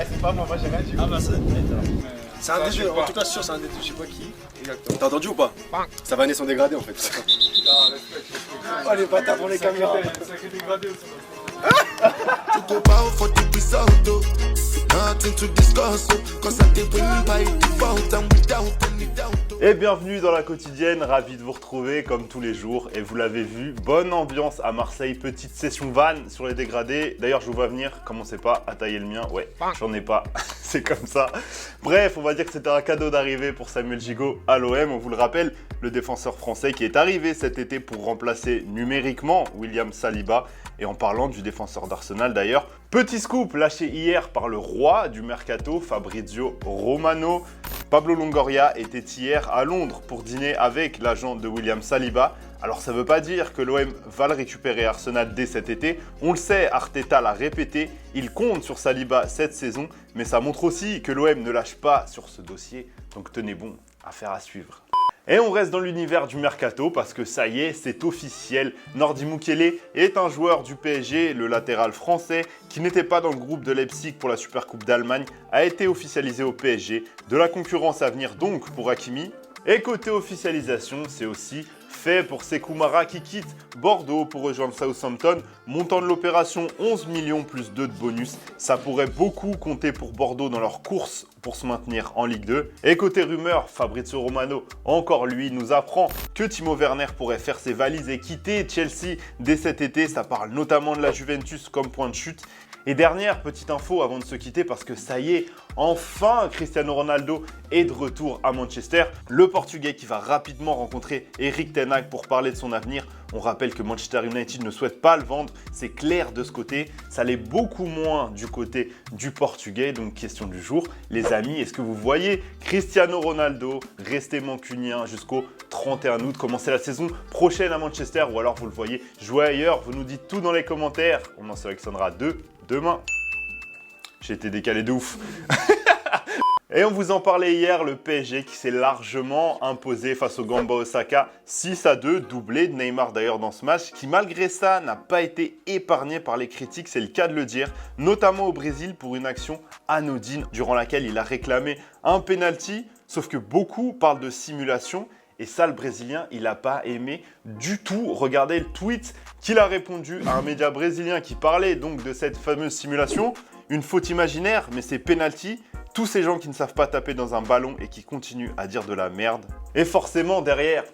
C'est pas moi, j'ai rien dit. Ah bah ça C'est un des deux, en tout cas sûr, c'est un des deux, je sais pas qui. Exactement. T'as entendu ou pas? Ça va aller son dégradé en fait. Oh les bâtards pour les caméras. Sacré dégradé aussi. To go bow for the result, though. Nothing to discuss, oh. Cause I did win by default and without any doubt, oh. Et bienvenue dans la quotidienne, ravi de vous retrouver comme tous les jours. Et vous l'avez vu, bonne ambiance à Marseille, petite session van sur les dégradés. D'ailleurs, je vous vois venir, commencez pas à tailler le mien. Ouais, j'en ai pas, c'est comme ça. Bref, on va dire que c'était un cadeau d'arrivée pour Samuel Gigot à l'OM. On vous le rappelle, le défenseur français qui est arrivé cet été pour remplacer numériquement William Saliba. Et en parlant du défenseur d'Arsenal d'ailleurs, petit scoop lâché hier par le roi du mercato, Fabrizio Romano. Pablo Longoria était hier à Londres pour dîner avec l'agent de William Saliba. Alors ça ne veut pas dire que l'OM va le récupérer Arsenal dès cet été. On le sait, Arteta l'a répété, il compte sur Saliba cette saison. Mais ça montre aussi que l'OM ne lâche pas sur ce dossier. Donc tenez bon, affaire à suivre. Et on reste dans l'univers du mercato parce que ça y est, c'est officiel. Nordi Mukiele est un joueur du PSG, le latéral français, qui n'était pas dans le groupe de Leipzig pour la Supercoupe d'Allemagne, a été officialisé au PSG. De la concurrence à venir donc pour Hakimi. Et côté officialisation, c'est aussi fait pour Sékou Mara qui quitte Bordeaux pour rejoindre Southampton. Montant de l'opération 11 millions plus 2 de bonus. Ça pourrait beaucoup compter pour Bordeaux dans leur course pour se maintenir en Ligue 2. Et côté rumeur, Fabrizio Romano, encore lui, nous apprend que Timo Werner pourrait faire ses valises et quitter Chelsea dès cet été. Ça parle notamment de la Juventus comme point de chute. Et dernière petite info avant de se quitter parce que ça y est, enfin Cristiano Ronaldo est de retour à Manchester. Le Portugais qui va rapidement rencontrer Erik ten Hag pour parler de son avenir. On rappelle que Manchester United ne souhaite pas le vendre, c'est clair de ce côté. Ça l'est beaucoup moins du côté du Portugais. Donc question du jour, les amis, est-ce que vous voyez Cristiano Ronaldo rester mancunien jusqu'au 31 août, commencer la saison prochaine à Manchester ou alors vous le voyez jouer ailleurs? Vous nous dites tout dans les commentaires, on en sélectionnera deux demain. J'ai été décalé de ouf. Et on vous en parlait hier, le PSG qui s'est largement imposé face au Gamba Osaka 6-2, doublé de Neymar d'ailleurs dans ce match, qui malgré ça n'a pas été épargné par les critiques, c'est le cas de le dire, notamment au Brésil pour une action anodine durant laquelle il a réclamé un penalty, sauf que beaucoup parlent de simulation. Et ça, le Brésilien, il n'a pas aimé du tout. Regardez le tweet qu'il a répondu à un média brésilien qui parlait donc de cette fameuse simulation. Une faute imaginaire, mais c'est penalty. Tous ces gens qui ne savent pas taper dans un ballon et qui continuent à dire de la merde. Et forcément, derrière,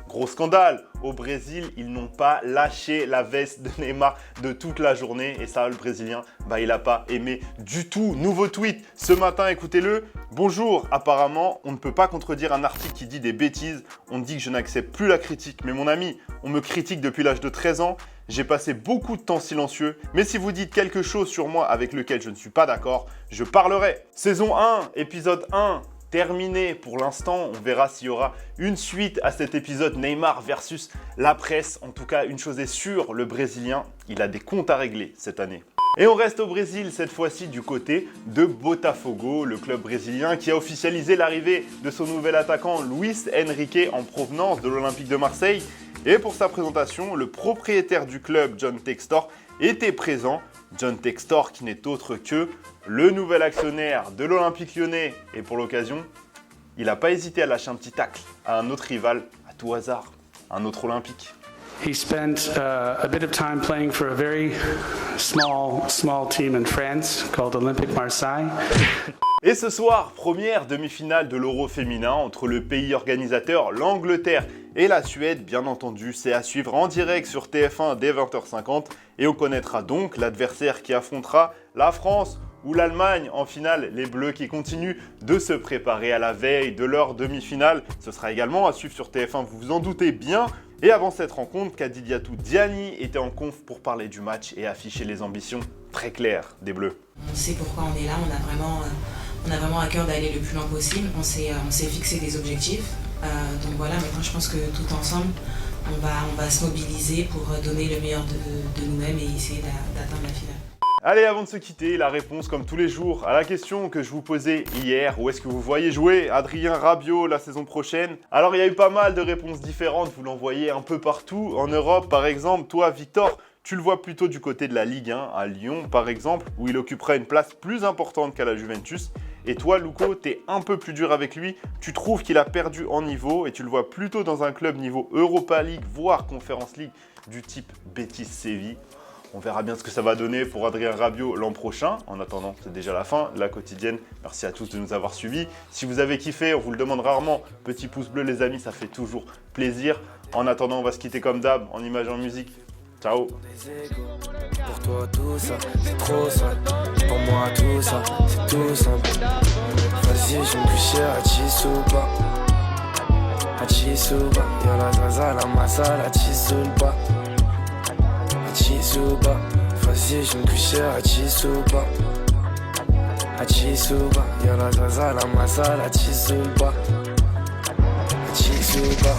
gros scandale. Au Brésil, ils n'ont pas lâché la veste de Neymar de toute la journée. Et ça, le Brésilien, il n'a pas aimé du tout. Nouveau tweet ce matin, écoutez-le. Bonjour, apparemment, on ne peut pas contredire un article qui dit des bêtises. On dit que je n'accepte plus la critique. Mais mon ami, on me critique depuis l'âge de 13 ans. J'ai passé beaucoup de temps silencieux. Mais si vous dites quelque chose sur moi avec lequel je ne suis pas d'accord, je parlerai. Saison 1, épisode 1. Terminé pour l'instant, on verra s'il y aura une suite à cet épisode Neymar versus la presse. En tout cas, une chose est sûre, le Brésilien, il a des comptes à régler cette année. Et on reste au Brésil, cette fois-ci du côté de Botafogo, le club brésilien qui a officialisé l'arrivée de son nouvel attaquant Luis Enrique en provenance de l'Olympique de Marseille. Et pour sa présentation, le propriétaire du club, John Textor, était présent. John Textor qui n'est autre que le nouvel actionnaire de l'Olympique Lyonnais. Et pour l'occasion, il n'a pas hésité à lâcher un petit tacle à un autre rival, à tout hasard, un autre Olympique. He spent a bit of time playing for a very small team in France called Olympique Marseille. Et ce soir, première demi-finale de l'Euro féminin entre le pays organisateur, l'Angleterre et la Suède, bien entendu. C'est à suivre en direct sur TF1 dès 20h50 et on connaîtra donc l'adversaire qui affrontera la France ou l'Allemagne en finale. Les Bleus qui continuent de se préparer à la veille de leur demi-finale. Ce sera également à suivre sur TF1, vous vous en doutez bien. Et avant cette rencontre, Kadidiatou Diani était en conf pour parler du match et afficher les ambitions très claires des Bleus. On sait pourquoi on est là, on a vraiment à cœur d'aller le plus loin possible. On s'est fixé des objectifs. Donc voilà, maintenant je pense que tout ensemble, on va se mobiliser pour donner le meilleur de nous-mêmes et essayer d'atteindre la finale. Allez, avant de se quitter, la réponse comme tous les jours à la question que je vous posais hier. Où est-ce que vous voyez jouer Adrien Rabiot la saison prochaine? Alors il y a eu pas mal de réponses différentes, vous l'envoyez un peu partout. En Europe par exemple, toi Victor, Tu le vois plutôt du côté de la Ligue 1, à Lyon par exemple, où il occupera une place plus importante qu'à la Juventus. Et toi, Luco, t'es un peu plus dur avec lui. Tu trouves qu'il a perdu en niveau et tu le vois plutôt dans un club niveau Europa League, voire Conference League, du type Betis Séville. On verra bien ce que ça va donner pour Adrien Rabiot l'an prochain. En attendant, c'est déjà la fin de la quotidienne. Merci à tous de nous avoir suivis. Si vous avez kiffé, on vous le demande rarement. Petit pouce bleu les amis, ça fait toujours plaisir. En attendant, on va se quitter comme d'hab, en image et en musique. Ciao. Pour toi tout ça, c'est trop simple. Pour moi tout ça, c'est tout simple. Vas-y, je me coucher à Chisuba. À Chisuba, y'a la zaza, la massa, la Chisuba. À Chisuba, vas-y, je me coucher à Chisuba. À Chisuba, y'a la zaza, la massa, la Chisuba. À Chisuba.